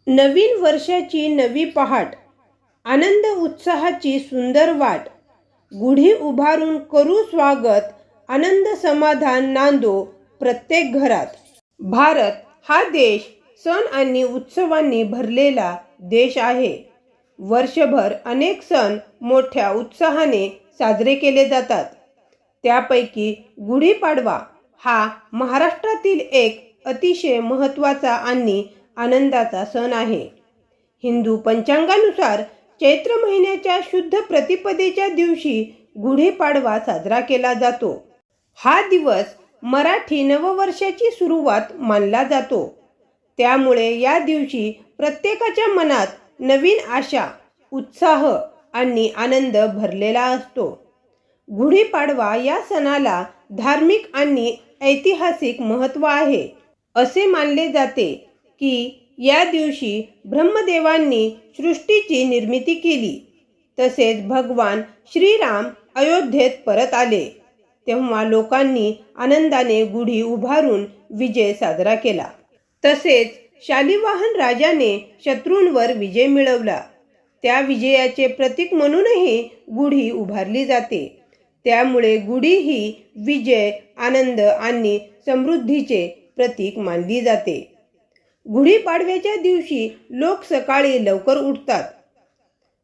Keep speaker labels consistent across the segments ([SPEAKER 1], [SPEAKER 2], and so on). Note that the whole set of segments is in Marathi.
[SPEAKER 1] नवीन वर्षाची नवी पहाट, आनंद उत्साहाची सुंदर वाट, गुढी उभारून करू स्वागत, आनंद समाधान नांदो प्रत्येक घरात. भारत हा देश सण आणि उत्सवांनी भरलेला देश आहे. वर्षभर अनेक सण मोठ्या उत्साहाने साजरे केले जातात. त्यापैकी गुढीपाडवा हा महाराष्ट्रातील एक अतिशय महत्त्वाचा आणि आनंदाचा सण आहे. हिंदू पंचांगानुसार चैत्र महिन्याच्या शुद्ध प्रतिपदेच्या दिवशी गुढीपाडवा साजरा केला जातो. हा दिवस मराठी नववर्षाची सुरुवात मानला जातो. त्यामुळे या दिवशी प्रत्येकाच्या मनात नवीन आशा, उत्साह आणि आनंद भरलेला असतो. गुढीपाडवा या सणाला धार्मिक आणि ऐतिहासिक महत्त्व आहे. असे मानले जाते की या दिवशी ब्रह्मदेवांनी सृष्टीची निर्मिती केली. तसेच भगवान श्रीराम अयोध्येत परत आले तेव्हा लोकांनी आनंदाने गुढी उभारून विजय साजरा केला. तसेच शालिवाहन राजाने शत्रूंवर विजय मिळवला. त्या विजयाचे प्रतीक म्हणूनही गुढी उभारली जाते. त्यामुळे गुढी ही विजय, आनंद आणि समृद्धीचे प्रतीक मानली जाते. गुढीपाडव्याच्या दिवशी लोक सकाळी लवकर उठतात.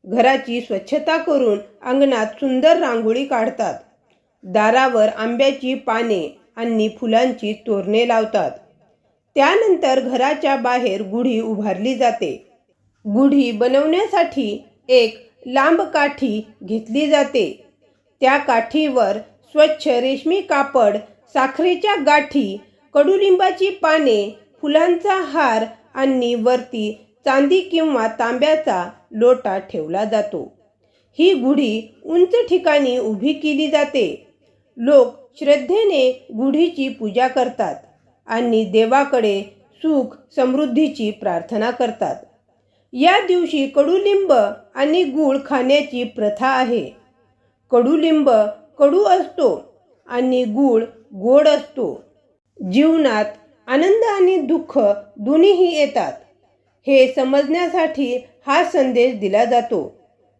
[SPEAKER 1] घराची स्वच्छता करून अंगणात सुंदर रांगोळी काढतात. दारावर आंब्याची पाने आणि फुलांची तोरणे लावतात. त्यानंतर घराच्या बाहेर गुढी उभारली जाते. गुढी बनवण्यासाठी एक लांब काठी घेतली जाते. त्या काठीवर स्वच्छ रेशमी कापड, साखरेच्या गाठी, कडुलिंबाची पाने, फुलांचा हार आणि वरती चांदी किंवा तांब्याचा लोटा ठेवला जातो. ही गुढी उंच ठिकाणी उभी केली जाते. लोक श्रद्धेने गुढीची पूजा करतात आणि देवाकडे सुख समृद्धीची प्रार्थना करतात. या दिवशी कडुलिंब आणि गूळ खाण्याची प्रथा आहे. कडुलिंब कडू असतो आणि गूळ गोड असतो. जीवनात आनंद आणि दुःख दोन्हीही येतात हे समजण्यासाठी हा संदेश दिला जातो.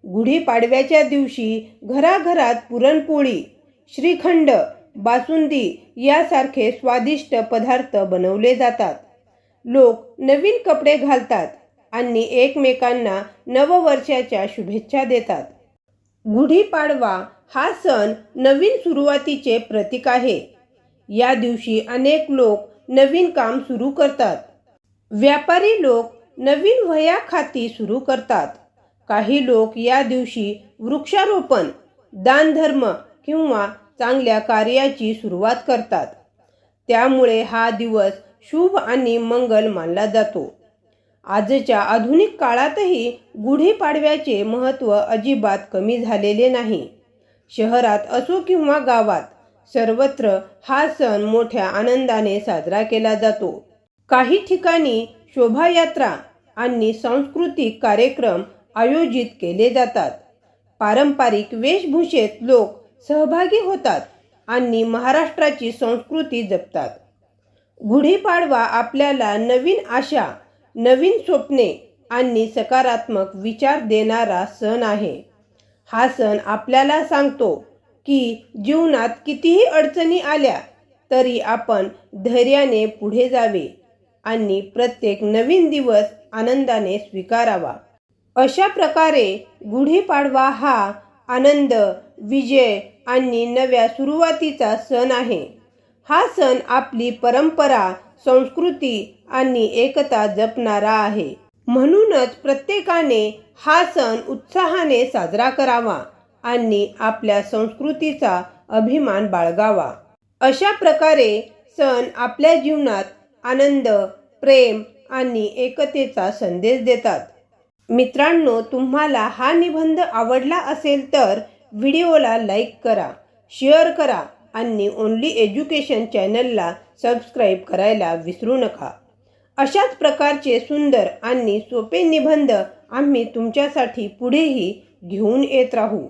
[SPEAKER 1] गुढीपाडव्याच्या दिवशी घराघरात पुरणपोळी, श्रीखंड, बासुंदी यासारखे स्वादिष्ट पदार्थ बनवले जातात. लोक नवीन कपडे घालतात आणि एकमेकांना नववर्षाच्या शुभेच्छा देतात. गुढीपाडवा हा सण नवीन सुरुवातीचे प्रतीक आहे. या दिवशी अनेक लोक नवीन काम सुरू करतात. व्यापारी लोक नवीन वह्या खाती सुरू करतात. काही लोक या दिवशी वृक्षारोपण, दानधर्म किंवा चांगल्या कार्याची सुरुवात करतात. त्यामुळे हा दिवस शुभ आणि मंगल मानला जातो. आजच्या आधुनिक काळातही गुढीपाडव्याचे महत्त्व अजिबात कमी झालेले नाही. शहरात असो किंवा गावात सर्वत्र हा सण मोठ्या आनंदाने साजरा केला जातो. काही ठिकाणी शोभायात्रा आणि सांस्कृतिक कार्यक्रम आयोजित केले जातात. पारंपरिक वेशभूषेत लोक सहभागी होतात आणि महाराष्ट्राची संस्कृती जपतात. गुढीपाडवा आपल्याला नवीन आशा, नवीन स्वप्ने आणि सकारात्मक विचार देणारा सण आहे. हा सण आपल्याला सांगतो की जीवनात कितीही अडचणी आल्या तरी आपण धैर्याने पुढे जावे आणि प्रत्येक नवीन दिवस आनंदाने स्वीकारावा. अशा प्रकारे गुढीपाडवा हा आनंद, विजय आणि नव्या सुरुवातीचा सण आहे. हा सण आपली परंपरा, संस्कृती आणि एकता जपणारा आहे. म्हणूनच प्रत्येकाने हा सण उत्साहाने साजरा करावा आणि आपल्या संस्कृतीचा अभिमान बाळगावा. अशा प्रकारे सण आपल्या जीवनात आनंद, प्रेम आणि एकतेचा संदेश देतात. मित्रांनो, तुम्हाला हा निबंध आवडला असेल तर व्हिडिओला लाईक करा, शेअर करा आणि ओन्ली एज्युकेशन चॅनलला सबस्क्राईब करायला विसरू नका. अशाच प्रकारचे सुंदर आणि सोपे निबंध आम्ही तुमच्यासाठी पुढेही घेऊन येत राहू.